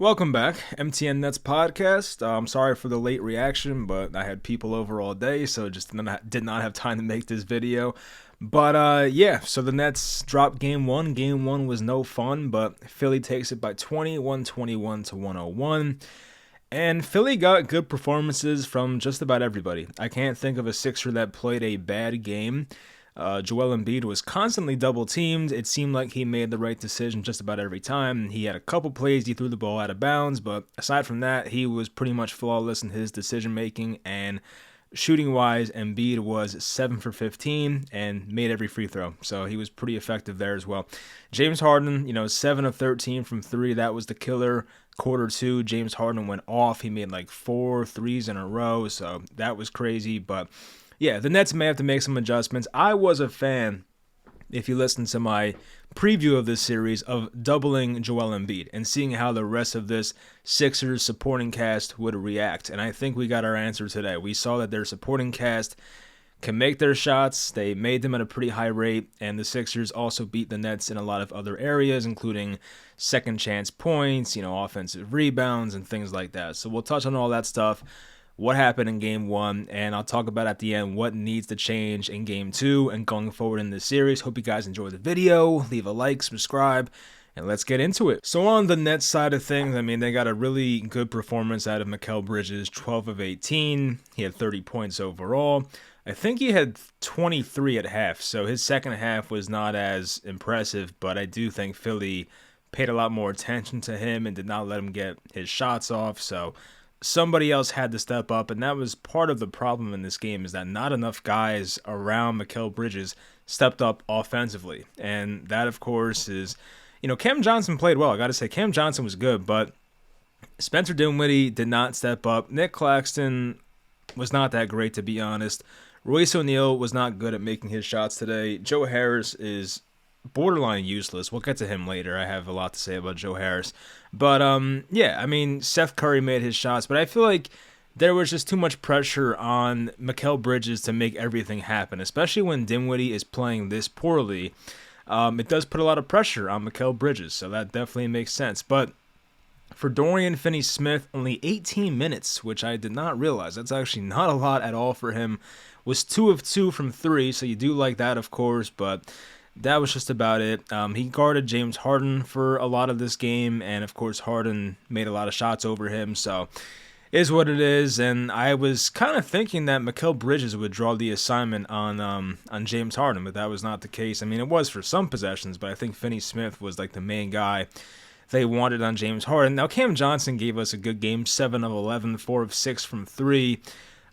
Welcome back, MTN Nets podcast. I'm sorry for the late reaction, but I had people over all day, so just did not have time to make this video. But yeah, so the Nets dropped game one. Game one was no fun, but Philly takes it by 20, 121 to 101. And Philly got good performances from just about everybody. I can't think of a Sixer that played a bad game. Joel Embiid was constantly double teamed. It seemed like he made the right decision just about every time. He had a couple plays he threw the ball out of bounds, but aside from that, he was pretty much flawless in his decision making. And shooting wise, Embiid was 7 for 15 and made every free throw. So he was pretty effective there as well. James Harden, 7 of 13 from three. That was the killer. Quarter two, James Harden went off. He made like 4 threes in a row. So that was crazy. But yeah, the Nets may have to make some adjustments. I was a fan, if you listen to my preview of this series, of doubling Joel Embiid and seeing how the rest of this Sixers supporting cast would react. And I think we got our answer today. We saw that their supporting cast can make their shots. They made them at a pretty high rate, and the Sixers also beat the Nets in a lot of other areas, including second chance points, offensive rebounds, and things like that. So we'll touch on all that stuff, what happened in game one, and I'll talk about at the end what needs to change in game two and going forward in this series. Hope you guys enjoyed the video. Leave a like, subscribe, and let's get into it. So on the Nets side of things, they got a really good performance out of Mikal Bridges, 12 of 18. He had 30 points overall. I think he had 23 at half, so his second half was not as impressive, but I do think Philly paid a lot more attention to him and did not let him get his shots off, so somebody else had to step up, and that was part of the problem in this game, is that not enough guys around Mikal Bridges stepped up offensively. And that, of course, is, Cam Johnson played well. I got to say, Cam Johnson was good, but Spencer Dinwiddie did not step up. Nick Claxton was not that great, to be honest. Royce O'Neal was not good at making his shots today. Joe Harris is borderline useless. We'll get to him later. I have a lot to say about Joe Harris. But, Seth Curry made his shots, but I feel like there was just too much pressure on Mikal Bridges to make everything happen, especially when Dinwiddie is playing this poorly. It does put a lot of pressure on Mikal Bridges, so that definitely makes sense. But for Dorian Finney-Smith, only 18 minutes, which I did not realize. That's actually not a lot at all for him. Was 2 of 2 from 3, so you do like that, of course, but that was just about it. He guarded James Harden for a lot of this game, and of course Harden made a lot of shots over him, so is what it is. And I was kind of thinking that Mikal Bridges would draw the assignment on James Harden, but that was not the case. It was for some possessions, but I think Finney-Smith was like the main guy they wanted on James Harden. Now Cam Johnson gave us a good game, 7 of 11, 4 of 6 from 3.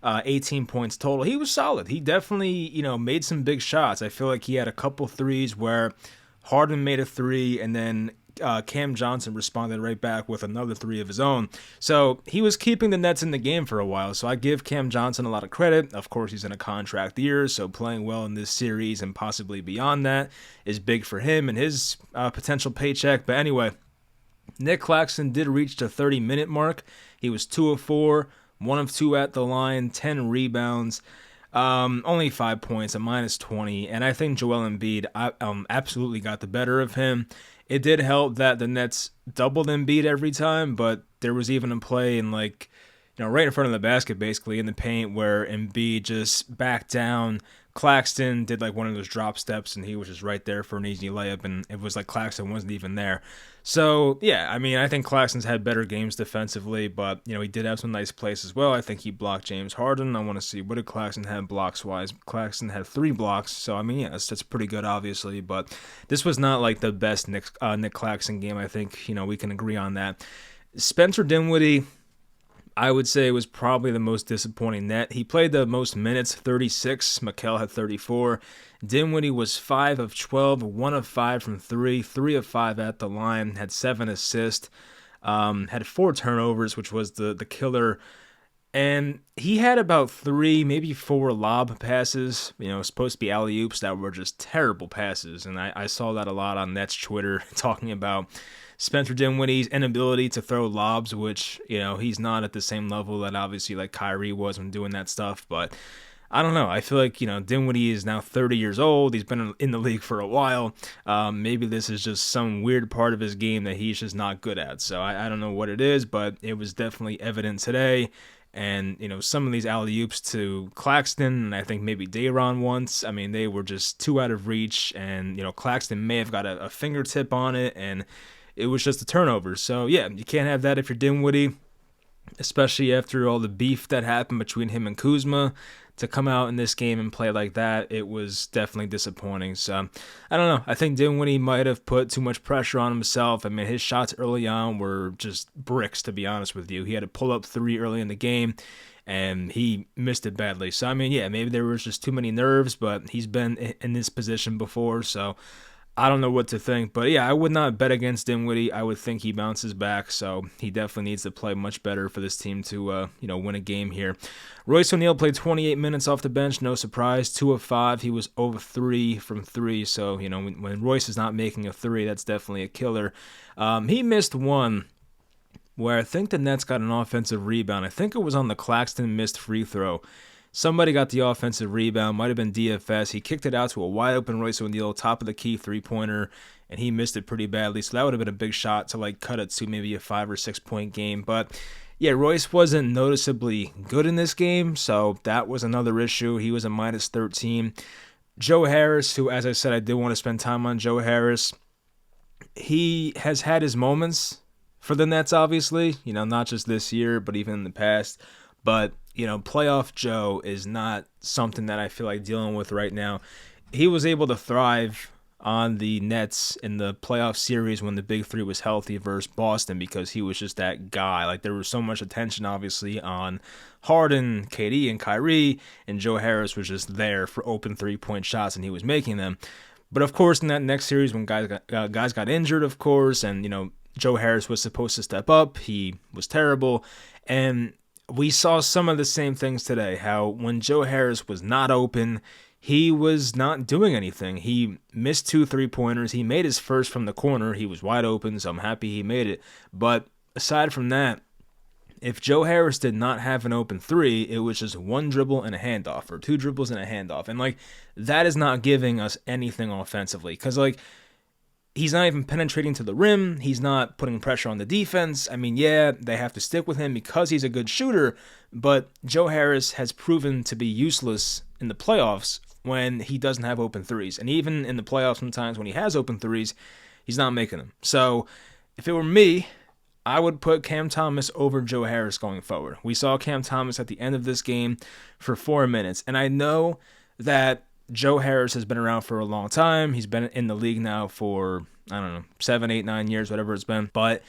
18 points total. He was solid. He definitely, made some big shots. I feel like he had a couple threes where Harden made a 3 and then Cam Johnson responded right back with another 3 of his own. So he was keeping the Nets in the game for a while. So I give Cam Johnson a lot of credit. Of course, he's in a contract year, so playing well in this series and possibly beyond that is big for him and his potential paycheck. But anyway, Nick Claxton did reach the 30-minute mark. He was 2 of 4. 1 of 2 at the line, 10 rebounds, only 5 points, a -20, and I think Joel Embiid absolutely got the better of him. It did help that the Nets doubled Embiid every time, but there was even a play in right in front of the basket, basically in the paint, where Embiid just backed down. Claxton did one of those drop steps, and he was just right there for an easy layup, and it was like Claxton wasn't even there. So, yeah, I think Claxton's had better games defensively, but, he did have some nice plays as well. I think he blocked James Harden. I want to see, what did Claxton have blocks-wise? Claxton had 3 blocks, so, that's pretty good, obviously, but this was not, the best Nick Claxton game. I think, we can agree on that. Spencer Dinwiddie, I would say, was probably the most disappointing net. He played the most minutes, 36. Mikal had 34. Dinwiddie was 5 of 12, 1 of 5 from 3, 3 of 5 at the line, had 7 assists, had 4 turnovers, which was the killer. And he had about 3, maybe 4 lob passes, supposed to be alley-oops that were just terrible passes. And I saw that a lot on Nets Twitter talking about Spencer Dinwiddie's inability to throw lobs, which, he's not at the same level that obviously Kyrie was when doing that stuff. But I don't know. I feel like, Dinwiddie is now 30 years old. He's been in the league for a while. Maybe this is just some weird part of his game that he's just not good at. So I don't know what it is, but it was definitely evident today. And, some of these alley-oops to Claxton, and I think maybe Day'Ron once, I mean, they were just too out of reach. And, Claxton may have got a fingertip on it, and it was just a turnover. So, yeah, you can't have that if you're Dinwiddie, especially after all the beef that happened between him and Kuzma. To come out in this game and play like that, it was definitely disappointing. So, I don't know. I think Dinwiddie might have put too much pressure on himself. I mean, his shots early on were just bricks, to be honest with you. He had a pull-up three early in the game, and he missed it badly. So, I mean, yeah, maybe there was just too many nerves, but he's been in this position before, so I don't know what to think, but yeah, I would not bet against Dinwiddie. I would think he bounces back, so he definitely needs to play much better for this team to, win a game here. Royce O'Neal played 28 minutes off the bench, no surprise, 2 of 5. He was over 3 from 3, so, when Royce is not making a 3, that's definitely a killer. He missed one where I think the Nets got an offensive rebound. I think it was on the Claxton missed free throw. Somebody got the offensive rebound, might have been DFS. He kicked it out to a wide-open Royce O'Neal, top of the key three-pointer, and he missed it pretty badly. So that would have been a big shot to cut it to maybe a 5 or 6 point game. But yeah, Royce wasn't noticeably good in this game, so that was another issue. He was a minus 13. Joe Harris, who, as I said, I did want to spend time on Joe Harris. He has had his moments for the Nets, obviously, not just this year, but even in the past. But, playoff Joe is not something that I feel like dealing with right now. He was able to thrive on the Nets in the playoff series when the Big Three was healthy versus Boston because he was just that guy. There was so much attention, obviously, on Harden, KD, and Kyrie, and Joe Harris was just there for open three-point shots, and he was making them. But, of course, in that next series when guys got injured, of course, and, Joe Harris was supposed to step up. He was terrible, and we saw some of the same things today, how when Joe Harris was not open, he was not doing anything. He missed 2 3-pointers. He made his first from the corner. He was wide open, so I'm happy he made it. But aside from that, if Joe Harris did not have an open 3, it was just 1 dribble and a handoff, or 2 dribbles and a handoff. And, that is not giving us anything offensively. Because, he's not even penetrating to the rim. He's not putting pressure on the defense. I mean, yeah, they have to stick with him because he's a good shooter, but Joe Harris has proven to be useless in the playoffs when he doesn't have open threes. And even in the playoffs, sometimes when he has open threes, he's not making them. So if it were me, I would put Cam Thomas over Joe Harris going forward. We saw Cam Thomas at the end of this game for 4 minutes, and I know that Joe Harris has been around for a long time. He's been in the league now for, 7, 8, 9 years, whatever it's been. But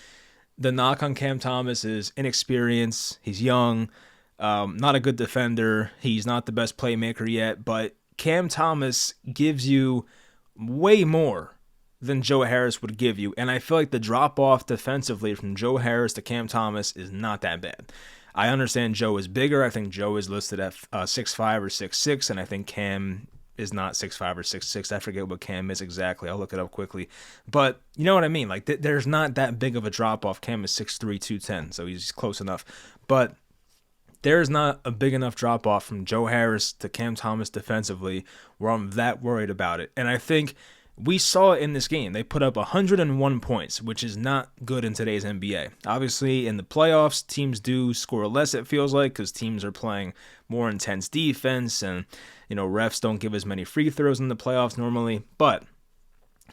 the knock on Cam Thomas is inexperience. He's young, not a good defender. He's not the best playmaker yet. But Cam Thomas gives you way more than Joe Harris would give you. And I feel like the drop-off defensively from Joe Harris to Cam Thomas is not that bad. I understand Joe is bigger. I think Joe is listed at 6'5 or 6'6", and I think Cam is not 6'5 or 6'6". I forget what Cam is exactly. I'll look it up quickly. But you know what I mean? There's not that big of a drop-off. Cam is 6'3", 210, so he's close enough. But there's not a big enough drop-off from Joe Harris to Cam Thomas defensively where I'm that worried about it. And I think we saw it in this game. They put up 101 points, which is not good in today's NBA. Obviously, in the playoffs, teams do score less, it feels like, because teams are playing more intense defense, and refs don't give as many free throws in the playoffs normally. But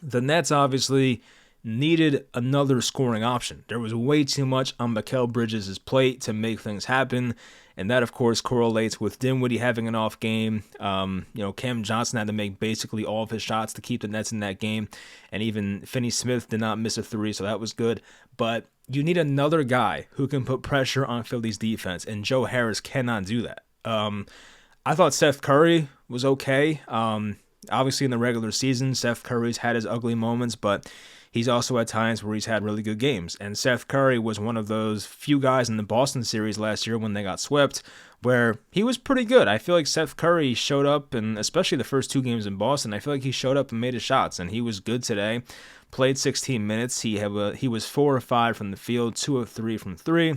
the Nets obviously needed another scoring option. There was way too much on Mikal Bridges' plate to make things happen, and that, of course, correlates with Dinwiddie having an off game. Cam Johnson had to make basically all of his shots to keep the Nets in that game, and even Finney-Smith did not miss a 3, so that was good. But you need another guy who can put pressure on Philly's defense, and Joe Harris cannot do that. I thought Seth Curry was okay. Obviously, in the regular season, Seth Curry's had his ugly moments, but he's also had times where he's had really good games. And Seth Curry was one of those few guys in the Boston series last year when they got swept where he was pretty good. I feel like Seth Curry showed up, and especially the first 2 games in Boston, I feel like he showed up and made his shots, and he was good today. Played 16 minutes. He was 4 of 5 from the field, 2 of 3 from 3.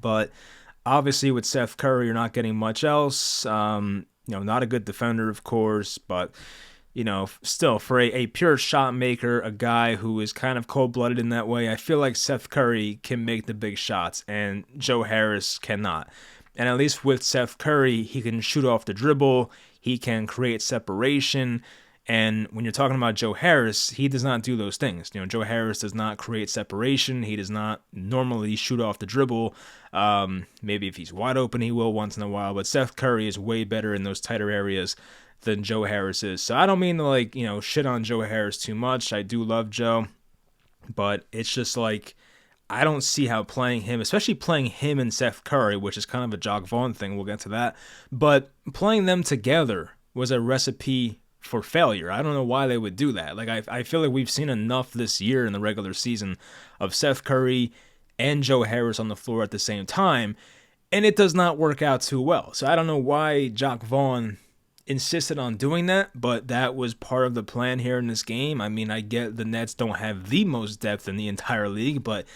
But Obviously, with Seth Curry, you're not getting much else. Not a good defender, of course, but still, for a pure shot maker, a guy who is kind of cold-blooded in that way, I feel like Seth Curry can make the big shots, and Joe Harris cannot. And at least with Seth Curry, he can shoot off the dribble, he can create separation, and when you're talking about Joe Harris, he does not do those things. Joe Harris does not create separation, he does not normally shoot off the dribble. Maybe if he's wide open, he will once in a while, but Seth Curry is way better in those tighter areas than Joe Harris is. So I don't mean to shit on Joe Harris too much. I do love Joe, but it's just like I don't see how playing him, especially playing him and Seth Curry, which is kind of a Jacque Vaughn thing, we'll get to that, but playing them together was a recipe for failure. I don't know why they would do that. Like I feel like we've seen enough this year in the regular season of Seth Curry and Joe Harris on the floor at the same time, and it does not work out too well. So I don't know why Jacque Vaughn insisted on doing that, but that was part of the plan here in this game. I mean, I get the Nets don't have the most depth in the entire league, but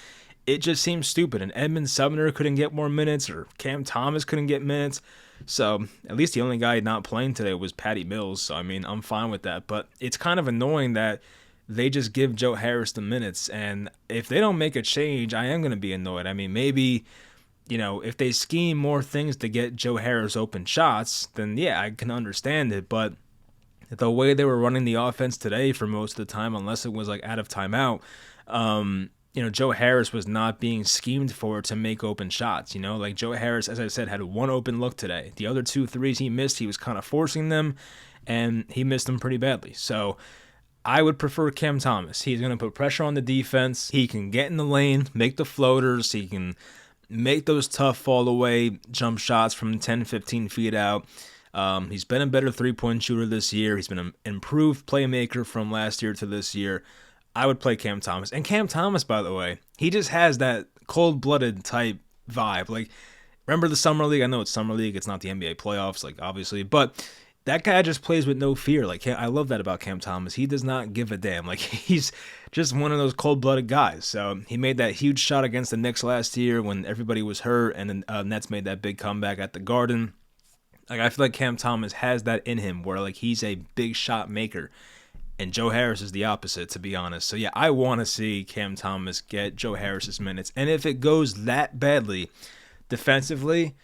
it just seems stupid. And Edmund Sumner couldn't get more minutes, or Cam Thomas couldn't get minutes. So at least the only guy not playing today was Patty Mills. So I mean, I'm fine with that. But it's kind of annoying that they just give Joe Harris the minutes, and if they don't make a change, I am going to be annoyed. I mean, maybe if they scheme more things to get Joe Harris open shots, then yeah, I can understand it. But the way they were running the offense today for most of the time, unless it was like out of timeout, Joe Harris was not being schemed for to make open shots. Like Joe Harris, as I said, had one open look today. The other 2 threes he missed, he was kind of forcing them, and he missed them pretty badly. So I would prefer Cam Thomas. He's going to put pressure on the defense. He can get in the lane, make the floaters. He can make those tough fall-away jump shots from 10, 15 feet out. He's been a better three-point shooter this year. He's been an improved playmaker from last year to this year. I would play Cam Thomas. And Cam Thomas, by the way, he just has that cold-blooded type vibe. Like, remember the Summer League? I know it's Summer League. It's not the NBA playoffs, obviously. But that guy just plays with no fear. I love that about Cam Thomas. He does not give a damn. He's just one of those cold-blooded guys. So he made that huge shot against the Knicks last year when everybody was hurt, and the Nets made that big comeback at the Garden. I feel like Cam Thomas has that in him where, he's a big shot maker. And Joe Harris is the opposite, to be honest. So, yeah, I want to see Cam Thomas get Joe Harris's minutes. And if it goes that badly defensively,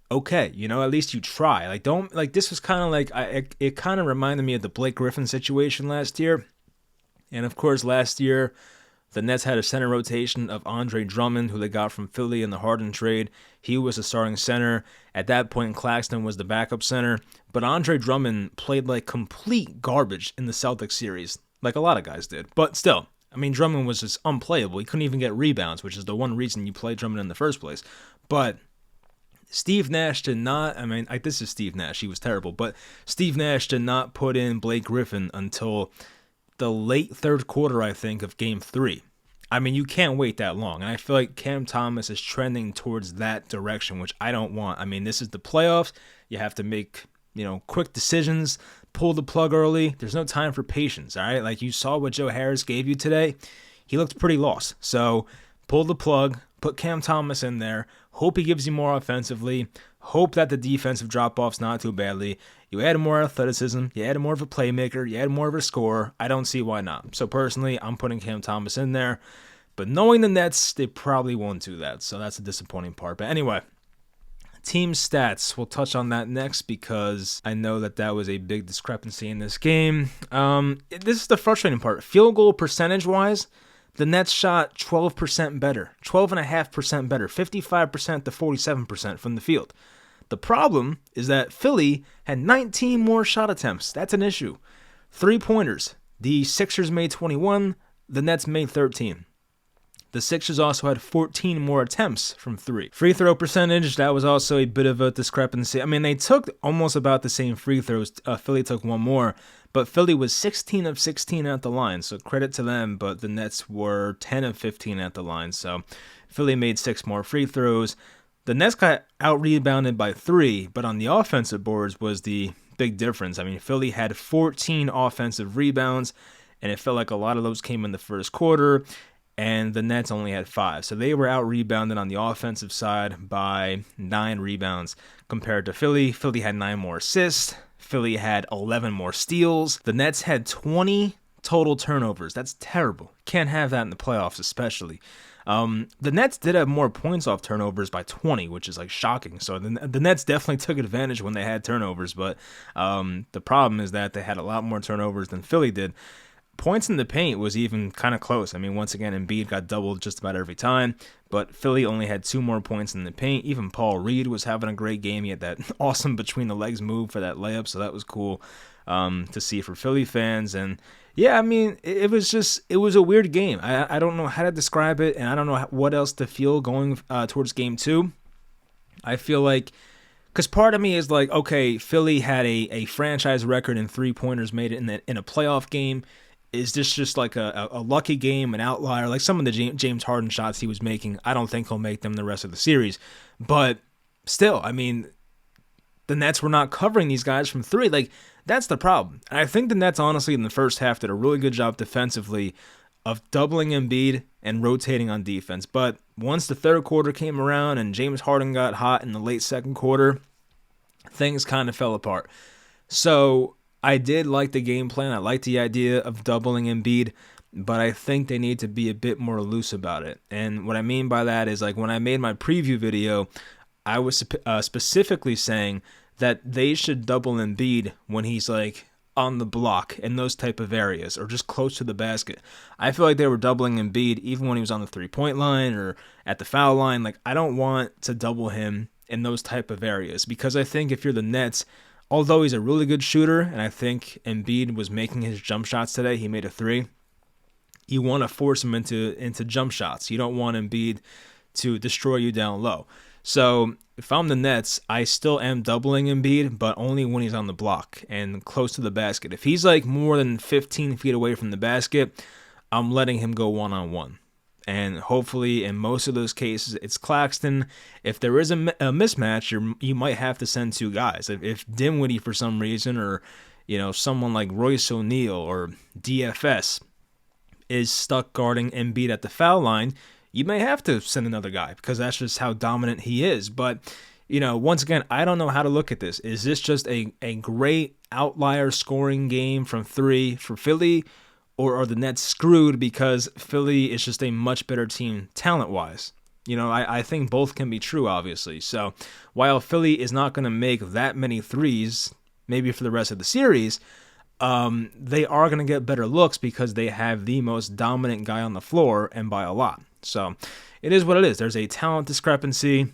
okay, at least you try. This was kind of it kind of reminded me of the Blake Griffin situation last year. And, of course, last year, the Nets had a center rotation of Andre Drummond, who they got from Philly in the Harden trade. He was the starting center. At that point, Claxton was the backup center. But Andre Drummond played like complete garbage in the Celtics series, like a lot of guys did. But still, Drummond was just unplayable. He couldn't even get rebounds, which is the one reason you play Drummond in the first place. But Steve Nash did not, this is Steve Nash. He was terrible. But Steve Nash did not put in Blake Griffin until the late third quarter, I think, of Game 3. You can't wait that long. And I feel like Cam Thomas is trending towards that direction, which I don't want. This is the playoffs. You have to make, quick decisions, pull the plug early. There's no time for patience, all right? You saw what Joe Harris gave you today. He looked pretty lost. So pull the plug, put Cam Thomas in there. Hope he gives you more offensively. Hope that the defensive drop-off's not too badly. You add more athleticism. You add more of a playmaker. You add more of a scorer. I don't see why not. So personally, I'm putting Cam Thomas in there. But knowing the Nets, they probably won't do that. So that's a disappointing part. But anyway, team stats. We'll touch on that next because I know that was a big discrepancy in this game. This is the frustrating part. Field goal percentage-wise, the Nets shot 12% better, 12.5% better, 55% to 47% from the field. The problem is that Philly had 19 more shot attempts. That's an issue. 3-pointers. The Sixers made 21. The Nets made 13. The Sixers also had 14 more attempts from 3. Free throw percentage, that was also a bit of a discrepancy. They took almost about the same free throws. Philly took one more, but Philly was 16 of 16 at the line, so credit to them, but the Nets were 10 of 15 at the line, so Philly made 6 more free throws. The Nets got out-rebounded by 3, but on the offensive boards was the big difference. Philly had 14 offensive rebounds, and it felt like a lot of those came in the first quarter. and the Nets only had 5. So they were out-rebounded on the offensive side by 9 rebounds compared to Philly. Philly had 9 more assists. Philly had 11 more steals. The Nets had 20 total turnovers. That's terrible. Can't have that in the playoffs, especially. The Nets did have more points off turnovers by 20, which is like shocking. So the Nets definitely took advantage when they had turnovers, but the problem is that they had a lot more turnovers than Philly did. Points in the paint was even kind of close. I mean, once again, Embiid got doubled just about every time, but Philly only had 2 more points in the paint. Even Paul Reed was having a great game. He had that awesome between the legs move for that layup, so that was cool to see for Philly fans. And yeah, I mean, it was a weird game. I don't know how to describe it, and I don't know what else to feel going towards game 2. I feel like, because part of me is like, okay, Philly had a franchise record in 3-pointers made it in a playoff game. Is this just like a lucky game, an outlier? Like some of the James Harden shots he was making, I don't think he'll make them the rest of the series. But still, I mean, the Nets were not covering these guys from 3. Like, that's the problem. And I think the Nets, honestly, in the first half did a really good job defensively of doubling Embiid and rotating on defense. But once the third quarter came around and James Harden got hot in the late second quarter, things kind of fell apart. So I did like the game plan. I like the idea of doubling Embiid, but I think they need to be a bit more loose about it. And what I mean by that is, like, when I made my preview video, I was specifically saying that they should double Embiid when he's like on the block in those type of areas or just close to the basket. I feel like they were doubling Embiid even when he was on the 3-point line or at the foul line. Like, I don't want to double him in those type of areas because I think if you're the Nets, although he's a really good shooter, and I think Embiid was making his jump shots today, he made a 3, you want to force him into jump shots. You don't want Embiid to destroy you down low. So if I'm the Nets, I still am doubling Embiid, but only when he's on the block and close to the basket. If he's like more than 15 feet away from the basket, I'm letting him go one-on-one. And hopefully, in most of those cases, it's Claxton. If there is a mismatch, you might have to send 2 guys. If Dinwiddie, for some reason, or someone like Royce O'Neal or DFS is stuck guarding Embiid at the foul line, you may have to send another guy because that's just how dominant he is. But, once again, I don't know how to look at this. Is this just a great outlier scoring game from 3 for Philly? Or are the Nets screwed because Philly is just a much better team talent-wise? I think both can be true, obviously. So while Philly is not going to make that many threes, maybe for the rest of the series, they are going to get better looks because they have the most dominant guy on the floor and by a lot. So it is what it is. There's a talent discrepancy.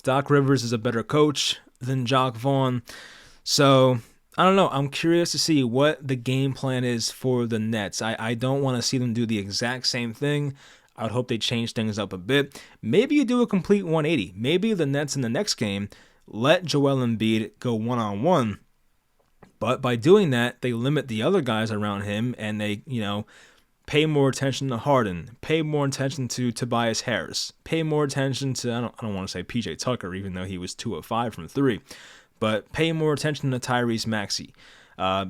Doc Rivers is a better coach than Jacque Vaughn. So I don't know. I'm curious to see what the game plan is for the Nets. I don't want to see them do the exact same thing. I would hope they change things up a bit. Maybe you do a complete 180. Maybe the Nets in the next game let Joel Embiid go one-on-one. But by doing that, they limit the other guys around him and they, pay more attention to Harden, pay more attention to Tobias Harris, pay more attention to, I don't want to say PJ Tucker, even though he was 2 of 5 from 3. But pay more attention to Tyrese Maxey.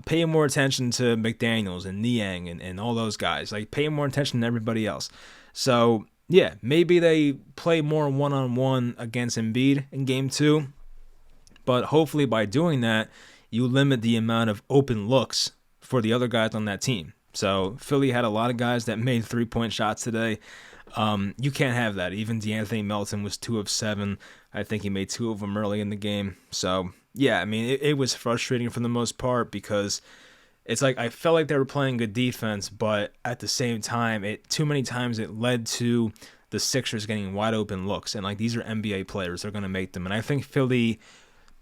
Pay more attention to McDaniels and Niang and all those guys. Like, pay more attention to everybody else. So, yeah, maybe they play more one-on-one against Embiid in Game 2. But hopefully by doing that, you limit the amount of open looks for the other guys on that team. So Philly had a lot of guys that made 3-point shots today. You can't have that. Even DeAnthony Melton was 2 of 7. I think he made 2 of them early in the game. So, yeah, I mean, it was frustrating for the most part because it's like I felt like they were playing good defense, but at the same time, too many times it led to the Sixers getting wide open looks. And, like, these are NBA players. They're going to make them. And I think Philly,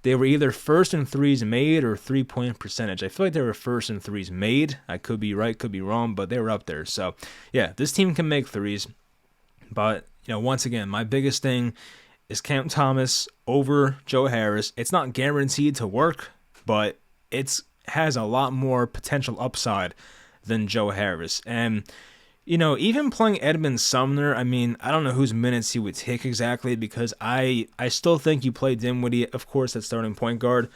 they were either first in threes made or 3-point percentage. I feel like they were first in threes made. I could be right, could be wrong, but they were up there. So, yeah, this team can make threes. But, once again, my biggest thing is Cam Thomas over Joe Harris. It's not guaranteed to work, but it has a lot more potential upside than Joe Harris. And, even playing Edmund Sumner, I mean, I don't know whose minutes he would take exactly because I still think you play Dinwiddie, of course, at starting point guard.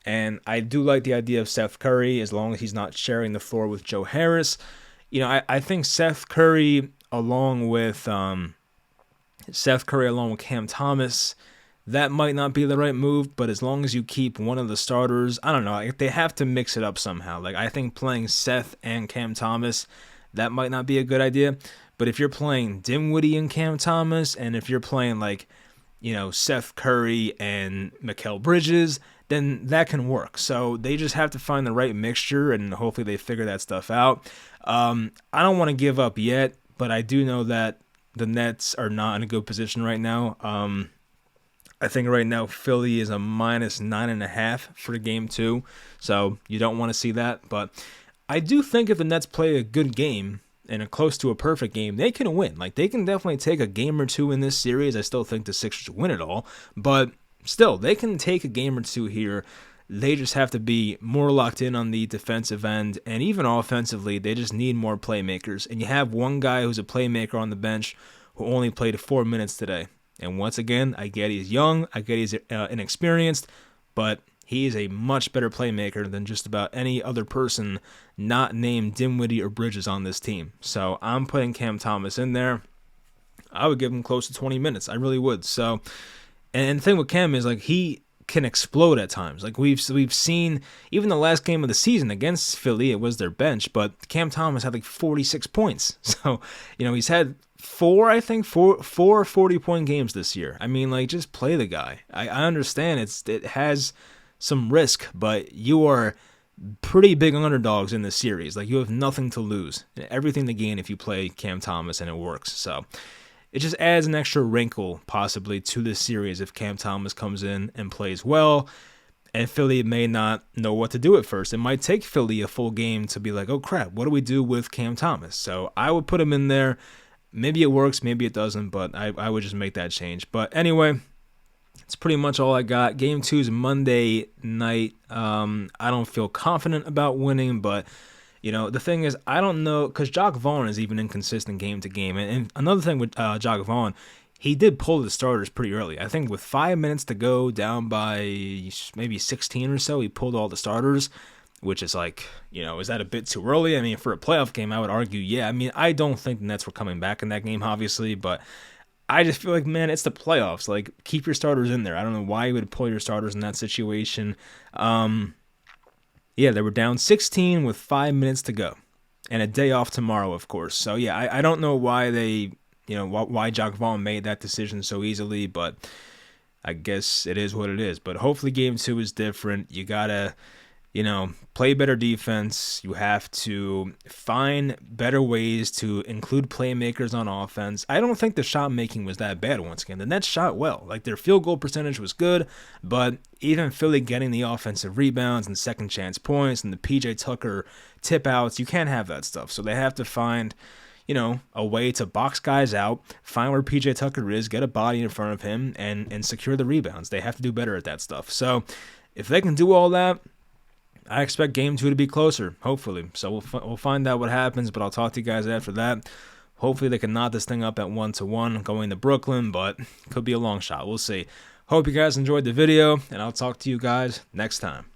And I do like the idea of Seth Curry as long as he's not sharing the floor with Joe Harris. I think Seth Curry along with Seth Curry, along with Cam Thomas, that might not be the right move, but as long as you keep one of the starters, I don't know, they have to mix it up somehow. Like, I think playing Seth and Cam Thomas, that might not be a good idea. But if you're playing Dinwiddie and Cam Thomas, and if you're playing, like, Seth Curry and Mikal Bridges, then that can work. So they just have to find the right mixture, and hopefully they figure that stuff out. I don't want to give up yet, but I do know that the Nets are not in a good position right now. I think right now Philly is a -9.5 for game 2, so you don't want to see that. But I do think if the Nets play a good game and a close to a perfect game, they can win. Like, they can definitely take a game or two in this series. I still think the Sixers win it all, but still, they can take a game or two here. They just have to be more locked in on the defensive end, and even offensively, they just need more playmakers. And you have one guy who's a playmaker on the bench who only played 4 minutes today. And once again, I get he's young, I get he's inexperienced, but he is a much better playmaker than just about any other person not named Dinwiddie or Bridges on this team. So I'm putting Cam Thomas in there. I would give him close to 20 minutes. I really would. So, and the thing with Cam is, like, he can explode at times. Like, we've seen, even the last game of the season against Philly, it was their bench, but Cam Thomas had like 46 points. So, he's had four 40-point games this year. I mean, like, just play the guy. I understand it has some risk, but you are pretty big underdogs in this series. Like, you have nothing to lose, everything to gain if you play Cam Thomas and it works. So it just adds an extra wrinkle possibly to this series if Cam Thomas comes in and plays well, and Philly may not know what to do at first. It might take Philly a full game to be like, oh crap, what do we do with Cam Thomas? So I would put him in there. Maybe it works, maybe it doesn't, but I would just make that change. But anyway, it's pretty much all I got. Game 2 is Monday night. I don't feel confident about winning, but the thing is, I don't know, because Jacque Vaughn is even inconsistent game to game. And another thing with Jacque Vaughn, he did pull the starters pretty early. I think with 5 minutes to go, down by maybe 16 or so, he pulled all the starters, which is like, is that a bit too early? I mean, for a playoff game, I would argue, yeah. I mean, I don't think the Nets were coming back in that game, obviously, but I just feel like, man, it's the playoffs. Like, keep your starters in there. I don't know why you would pull your starters in that situation. Yeah, they were down 16 with 5 minutes to go, and a day off tomorrow, of course. So yeah, I don't know why they, why Jacque Vaughn made that decision so easily, but I guess it is what it is. But hopefully game 2 is different. You gotta, play better defense. You have to find better ways to include playmakers on offense. I don't think the shot making was that bad once again. The Nets shot well. Like, their field goal percentage was good, but even Philly getting the offensive rebounds and second chance points and the PJ Tucker tip outs, you can't have that stuff. So they have to find, a way to box guys out, find where PJ Tucker is, get a body in front of him, and secure the rebounds. They have to do better at that stuff. So if they can do all that, I expect game 2 to be closer, hopefully. So we'll find out what happens, but I'll talk to you guys after that. Hopefully they can knot this thing up at 1-1 going to Brooklyn, but could be a long shot. We'll see. Hope you guys enjoyed the video, and I'll talk to you guys next time.